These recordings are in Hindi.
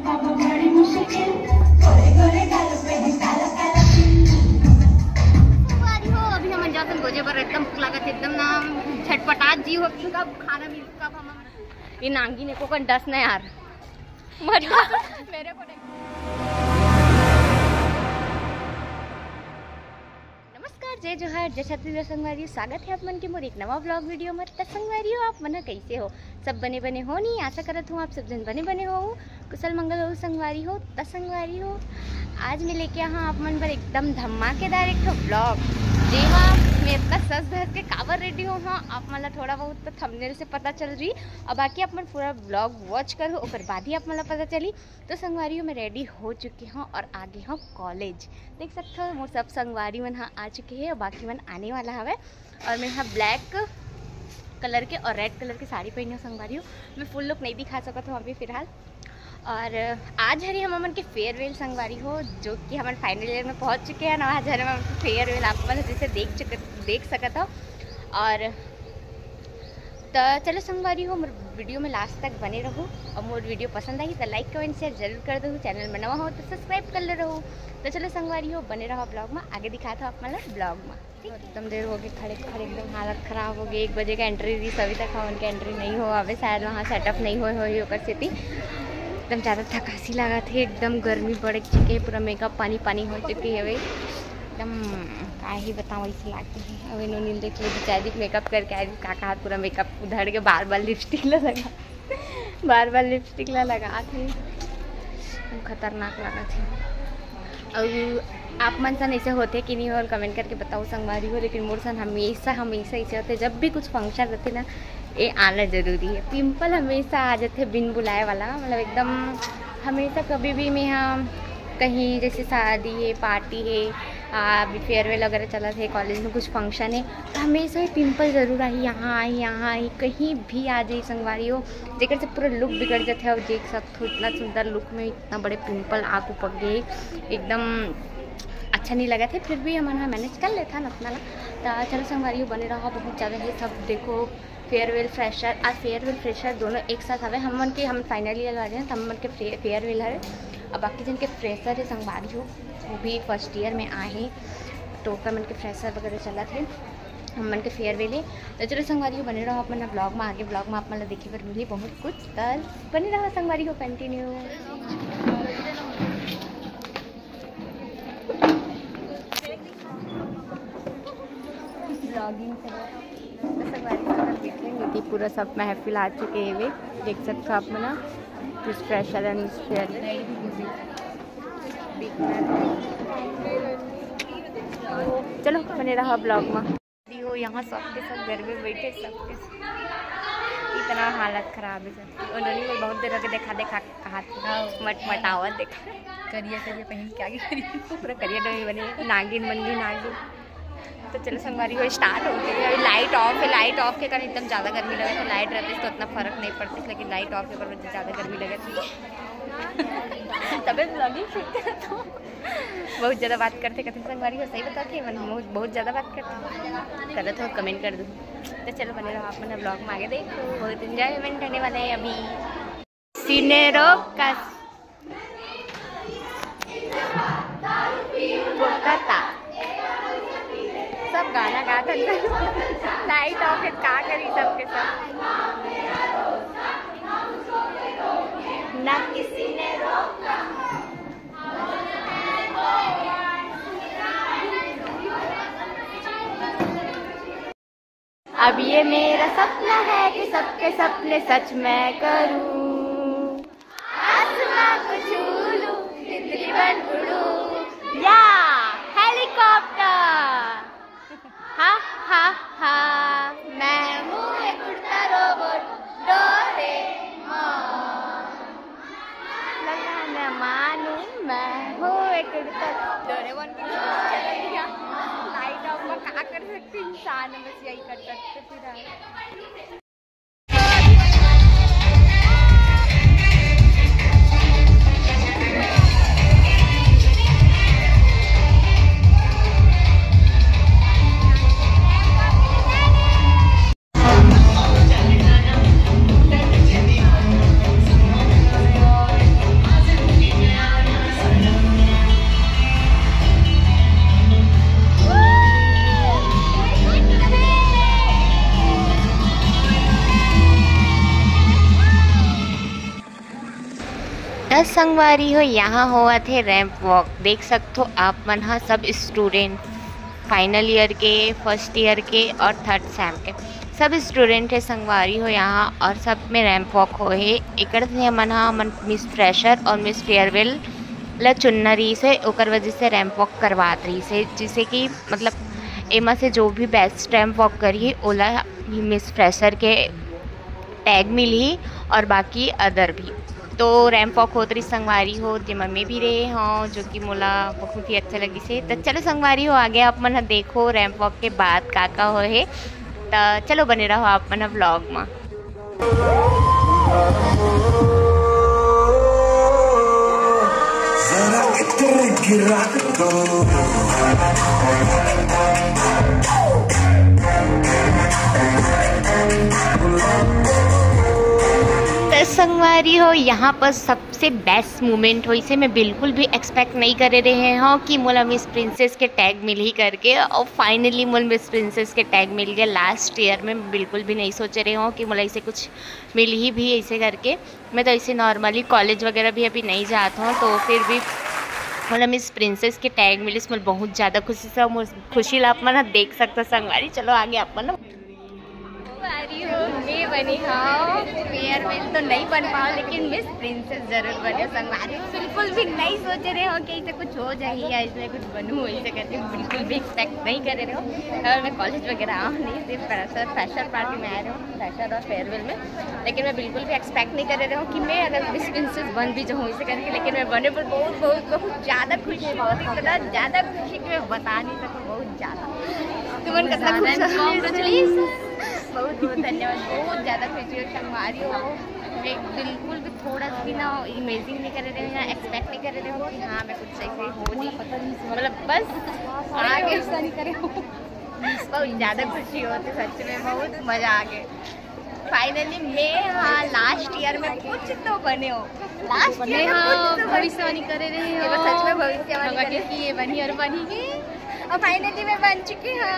अभी हम जाते गोजे पर एकदम भूख लागत एकदम ना छटपटाट जी हो कब खाना मिल कब हम ये नांगी ने को कन डस ना यार मेरे को नमस्कार जय जोहार जय छत्तीसगढ़ संगवारी स्वागत है आप मन के मोर एक नवा ब्लॉग वीडियो में। संगवारी हो आप मन कैसे हो सब बने हो नहीं आशा करत हूँ आप सब जन बने हो कुशल मंगल हो संगवारी हो संगवारी हो। आज मैं लेके आया आप मन पर एकदम धमाकेदार एक तो ब्लॉग जी हाँ मैं इतना सज धज के काबर रेडी हूँ। हाँ आप मला थोड़ा बहुत तो थंबनेल से पता चल रही और बाकी आप मन पूरा ब्लॉग वॉच करो और बाद ही आप मला पता चली। तो संगवारी हो मैं रेडी हो चुकी हूँ और आगे हूँ कॉलेज देख सकते हो मोर सब संगवारी मन हाँ आ चुके हैं और बाकी मन आने वाला हवे। और मैं यहाँ ब्लैक कलर के और रेड कलर की साड़ी पहनी हूँ संगवारी हो। मैं फुल लुक नहीं दिखा सकता हूँ अभी फिलहाल। और आज हरी हम अमन के फेयरवेल संगवारी हो जो कि हमारे फाइनल ईयर में पहुंच चुके हैं ना। आज हरे हम फेयरवेल आप मन जैसे देख सकता हो। और तो चलो संगवारी हो मोर वीडियो में लास्ट तक बने रहो और मोर वीडियो पसंद आई तो लाइक कमेंट शेयर जरूर कर दो। चैनल में नवा हो तो सब्सक्राइब कर ले रहो। तो चलो संगवारी हो बने रहो ब्लॉग में आगे दिखाता हूँ आप मतलब ब्लॉग में। एकदम देर हो गई खड़े खड़े एकदम हालत ख़राब हो गई। 1 बजे का एंट्री दी सभी तक हम उनकी एंट्री नहीं हो अभी शायद वहाँ सेटअप नहीं हो स्थिति एकदम ज़्यादा थकासी लगा थे एकदम गर्मी बढ़ चुकी है पूरा मेकअप पानी पानी हो चुकी है भाई एकदम क्या ही बताऊँ ऐसे लगती है। अभी नील देख लो बेचारी मेकअप करके आई काका हाथ पूरा मेकअप उधड़ के बार बार लिपस्टिक लगा थे खतरनाक लगा थी। और आप मन सन ऐसे होते कि नहीं हो और कमेंट करके बताओ संगवारी हो। लेकिन मोर सन हमेशा ऐसे होते जब भी कुछ फंक्शन रहते ना ये आना ज़रूरी है। पिंपल हमेशा आ जाते बिन बुलाए वाला मतलब एकदम हमेशा कभी भी मैं यहाँ कहीं जैसे शादी है पार्टी है अभी फेयरवेल वगैरह चला थे कॉलेज में कुछ फंक्शन है तो हमेशा ही पिंपल ज़रूर आई यहाँ आई कहीं भी आ जाए संगवारी हो जेकर से पूरा लुक बिगड़ जाते हैं। और देख सकते हो इतना सुंदर लुक में इतना बड़े पिंपल आँख पक गए एकदम अच्छा नहीं लगा थे फिर भी हमारा मैनेज कर लेता ना अपना तो चलो संगवारी बने रहा बहुत ज़्यादा है सब देखो फेयरवेल फ्रेशर आज फेयरवेल फ्रेशर दोनों एक साथ आवे हम फाइनल ईयर वाले हैं तो हम के फेयरवेल है और बाकी जन के फ्रेशर है संगवारी हो वो भी फर्स्ट ईयर में आए हैं तो मन के फ्रेशर वगैरह चला थे हम मन के फेयरवेल है। तो चलो संगवारी हो बने रहो अपना ब्लॉग में आगे ब्लॉग में आप मतलब देखे पर मिली बहुत कुछ कल बने रहो संगवारी हो कंटिन्यू ब्लॉगिंग देखेंगे कि पूरा सब महफिल आ चुके हैं वे देख सकते हो आप मना कुछ फ्रेशर एंड चलो बने रहा ब्लॉग में हो यहाँ सबके सब घर में बैठे सबके इतना हालत ख़राब है सब। उन्होंने को बहुत देर के देखा कहा मटावा देखा करिया पहन के आगे पूरा करिया डमी बने नागिन मंदी नागिन। तो चलो संगवारी को स्टार्ट हो गई अभी लाइट ऑफ के कारण एकदम ज़्यादा गर्मी लगे तो लाइट रहती तो उतना फ़र्क नहीं पड़ती लेकिन लाइट ऑफ के कारण मुझे ज़्यादा गर्मी लगे थी तभी ब्लॉगिंग सीखते तो बहुत ज़्यादा बात करते संगवारी को सही बता के बहुत ज़्यादा बात करते गलत हो कमेंट कर दूँ। तो चलो बने रहो आप अपने ब्लॉग में आगे देखो बहुत इन्जॉयमेंट होने वाला है अभी सीनेरो का सब गाना गाता लाइट ऑफ है क्या करी सबके सब ना किसी ने रोका अब ये मेरा सपना है कि सबके सपने सच मैं करूं आसमां को छू लूं तितली बन उड़ूं या हेलीकॉप्टर हा मैं हूँ एक उड़ता रोबोट डोरेमोन लगा न मानूं मैं हूँ एक उड़ता डोरेमोन की लाइट ऑफ में क्या कर सकते इंसान बस यही कर सकते फिर बस संगवारी हो यहाँ हुआ थे रैंप वॉक। देख सकते हो आप मन हा सब स्टूडेंट फाइनल ईयर के, फर्स्ट ईयर के और थर्ड सेम के सब स्टूडेंट है संगवारी हो यहाँ, और सब में रैंप वॉक हो है। एक मन हा मन मिस फ्रेशर और मिस फेयरवेल ला चुनना रही से, ओकर वजह से रैंप वॉक करवात रही से, जिससे कि मतलब एमा से जो भी बेस्ट रैंप वॉक करी ओला मिस फ्रेशर के टैग मिली और बाकी अदर भी। तो रैंप वॉक होत रही संगवारी हो, जेमा मैं भी रहे हों, जो कि मोला बहुत ही अच्छा लगी से। तो चलो संगवारी हो आगे आप मन देखो रैंप वॉक के बाद का हो है। तो चलो बने रहो आप मन व्लॉग में। संगवारी हो यहाँ पर सबसे बेस्ट मोमेंट हो, इसे मैं बिल्कुल भी एक्सपेक्ट नहीं कर रहे हो कि मोला मिस प्रिंसेस के टैग मिल ही करके, और फाइनली मोला मिस प्रिंसेस के टैग मिल गया। लास्ट ईयर में बिल्कुल भी नहीं सोच रहे हो कि मोला इसे कुछ मिल ही भी ऐसे करके। मैं तो ऐसे नॉर्मली कॉलेज वगैरह भी अभी नहीं जाता हूँ, तो फिर भी मोला मिस प्रिंसेस के टैग मिले, इसमें बहुत ज़्यादा खुशी से खुशी ला आप मन देख सकते संगवारी। चलो आगे आप मन मैं बनी हाँ फेयरवेल तो नहीं बन पाओ, लेकिन मिस प्रिंसेस जरूर बने संगवारी। बिल्कुल भी नहीं सोच रहे हो कि इसे कुछ हो जाए या इसमें कुछ बनूँ ऐसे करके, बिल्कुल भी एक्सपेक्ट नहीं कर रहे हो। और मैं कॉलेज वगैरह आऊँ नहीं, सिर्फ फ्रेशर पार्टी में आ रहे हूँ, फ्रेशर और फेयरवेल में। लेकिन मैं बिल्कुल भी एक्सपेक्ट नहीं कर रहे हूँ कि मैं अगर मिस प्रिंसेस बन भी जाऊँ ऐसे करके, लेकिन मैं बने पर बहुत बहुत बहुत ज़्यादा खुशी, बहुत इतना ज़्यादा खुशी कि मैं बता नहीं सकूँ, बहुत ज़्यादा। तो मन करता कॉन्ग्रेचुलेसन, बहुत बहुत धन्यवाद, बहुत ज़्यादा खुशी हो संगवारी हो। मैं बिल्कुल भी थोड़ा भी ना इमेजिन नहीं कर रहे हो, ना एक्सपेक्ट नहीं कर रहे हो कि हाँ मैं कुछ सही हो नहीं, मतलब बस आगे ऐसा नहीं करे हो। बहुत ज़्यादा खुशी होती सच में, बहुत मज़ा आ गया। फाइनली मैं हाँ लास्ट ईयर में कुछ तो बने हो, लास्ट ईयर में भविष्यवाणी कर रहे हो, सच में भविष्यवाणी की ये बनी और बनी है, और फाइनली मैं बन चुकी हूँ।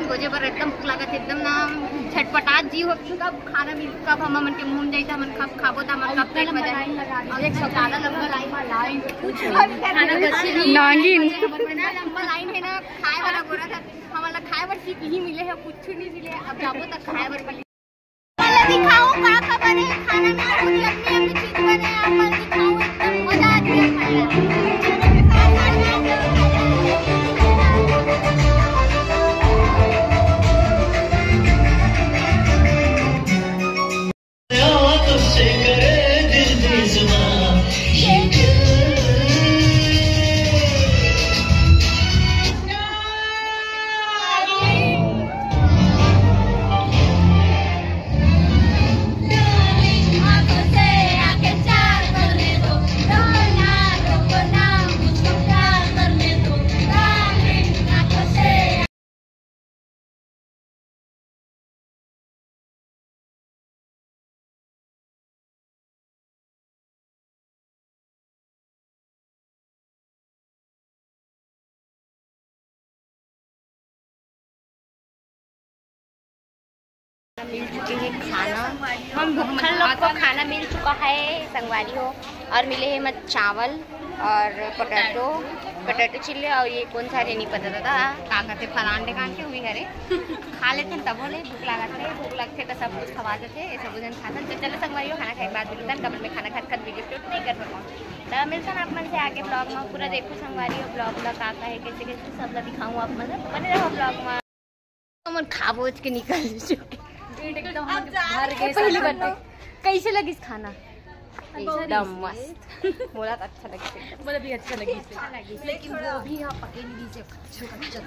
गोजे पर एकदम भूख लागत, एकदम ना छटपटाट जी हो, कब खाना मिल, कब हम मन के मुंह जाई, हमन कब खाबो, त हमन कब पेट में जाई। एक ज्यादा लंबा लाइन कुछ खाना बची नागिन लंबा लाइन है ना, खाए वाला गोरा था, हमला खाए बर चीज ही मिले है, कुछ नहीं मिले, अब जाबो तक खाए बर मिले। वाला दिखाओ का खबर है, खाना ना पूरी अपनी अपनी चीज बने, अपन दिखाओ एकदम मजा आ गया खाना। मिल चुके हैं खाना, हम भूखल लोग को खाना मिल चुका है संगवारी हो। और मिले हैं मत चावल और पोटैटो चिल्ले और ये कौन सा नहीं पता था का कहते फलांडे कान के हुई घरे खा लेते तब बोले भूख लगते तो सब कुछ खवा देते सब जन खाता। तो चलो संगवारी हो खाना खाए के बाद मिलता कमर में खाना खाते वीडियो शूट नहीं कर पाऊँ तो मिलता आप मन से आगे ब्लॉग में पूरा देखो संगवारी हो। ब्लॉग का है कैसे कैसे सब दिखाऊँ आप मतलब बने रहो ब्लॉग में। मन खा बोझ के निकल चुके पहली बार कैसे लगी खाना एकदम मस्त बोला तो अच्छा लगे मुझे भी अच्छा लगी लेकिन वो भी यहाँ पकेली से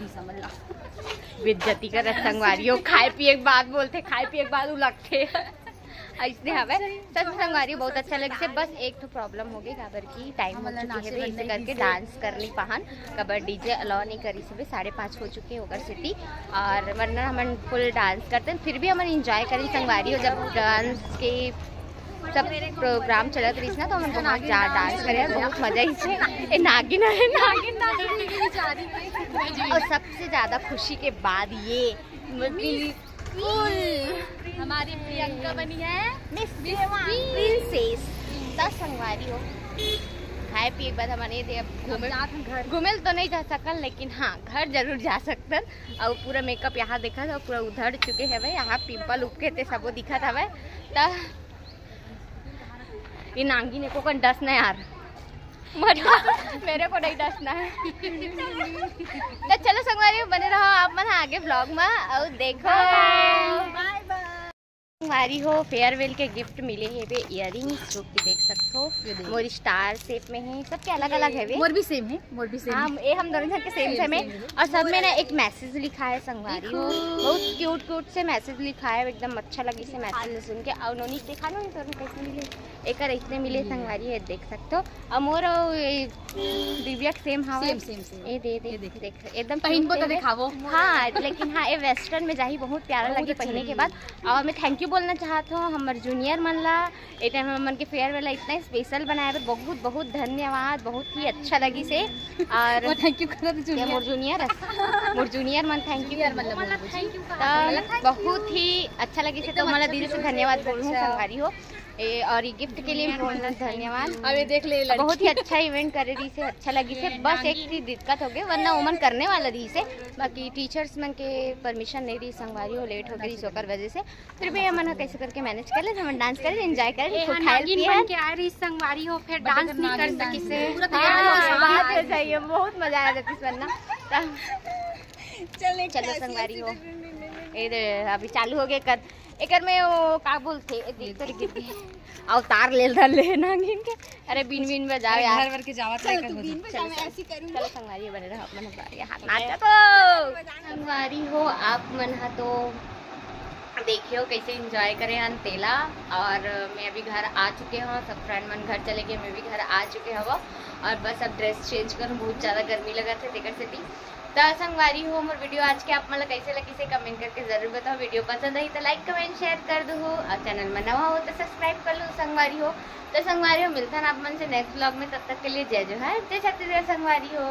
समझ ला बेइज्जती कर संगवारी हो। खाए पिए के बाद बोलते खाए पिए के बाद लगते ऐसे हवे सब संगवारी बहुत अच्छा लगे से। बस एक तो प्रॉब्लम हो गई काबर की टाइम हो चुकी है इसे करके डांस करनी पहन कबर डीजे अलाउ नहीं करी से 5:30 हो चुके होकर सिटी और वरना हम फुल डांस करते हैं फिर भी हम इंजॉय करें संगवारी हो। जब डांस के सब प्रोग्राम चलत रही ना तो हम बहुत डांस करे बहुत मजा ही से नागिन और सबसे ज्यादा खुशी के बाद ये हमारी प्रियंका बनी है मिस प्रिंसेस। 10 संगवारी हो खाए पिए के बाद हमारे घूमे तो नहीं जा सकल लेकिन हाँ घर जरूर जा सकते और पूरा मेकअप यहाँ देखा था पूरा उधड़ चुके है यहाँ पिंपल उपके थे सबो दिखा था तो ये नांगी ने को डस ना यार मेरे को नहीं डसना है तो चलो संगवारी बने रहो आप मन आगे ब्लॉग में और देखो संगवारी हो। फेयरवेल के गिफ्ट मिले है वे इयररिंग्स जो कि देख सकते हो मोर स्टार शेप में है सबके अलग अलग है वे मोर भी सेम हाँ ये हम दोनों जन के सेम है और सब में ना एक मैसेज लिखा है संगवारी हो बहुत क्यूट से मैसेज लिखा है एकदम अच्छा लगी से मैसेज सुन के और नोनी देखा नो तो कैसे मिले एक इतने मिले संगवारी है देख सकते हो और मोर दिव्या सेम हाँ ये दे एकदम पहन को तो दिखावो हाँ लेकिन हाँ ये वेस्टर्न में जाही बहुत प्यारा लगे पहनने के बाद। और मैं थैंक यू बोलना चाहते हो हमारे जूनियर मन ला ए टाइम मन के फेयरवेल इतना स्पेशल बनाया बहुत बहुत धन्यवाद बहुत ही अच्छा लगी से और थैंक यू मोर जूनियर मन थैंक यू बहुत ही अच्छा लगी से तो हमारा दिल से धन्यवाद बोलूँ संगवारी हो और ये गिफ्ट के लिए बहुत धन्यवाद। अबे देख ले बहुत ही अच्छा इवेंट करे रही से अच्छा लगी से बस एक चीज दिक्कत हो गई वरना उमन करने वाला रही से बाकी टीचर्स मन के परमिशन नहीं रही संगवारी हो लेट हो गई सोकर वजह से फिर भी हम कैसे करके मैनेज कर ले हम डांस करें एंजॉय करें संगवारी हो फिर डांस नहीं कर सकी से चाहिए बहुत मजा आया था वरना चलो संगवारी हो अभी चालू हो गए एक में वो का बोलते अवतार ले नागिन के अरे बीन बजाओ यार घर के जावा चलो संगवारी बने रहो मन हाथ नाचा तो संगवारी हो आप मन तो देखियो कैसे एंजॉय करें अंतेला। और मैं अभी घर आ चुके हूँ सब फ्रेंड मन घर चले गए मैं भी घर आ चुके हवा और बस अब ड्रेस चेंज करूँ बहुत ज़्यादा गर्मी लगा थे देकर सिटी तो संगवारी हो मोर वीडियो आज के आप मतलब कैसे लगी से कमेंट करके जरूर बताओ। वीडियो पसंद आई तो लाइक कमेंट शेयर कर दो और चैनल में नवा हो तो सब्सक्राइब कर लो संगवारी हो। तो संगवारी हो मिलता है आप मन से नेक्स्ट ब्लॉग में तब तक के लिए जय जोहार जय छत्तीसगढ़ संगवारी हो।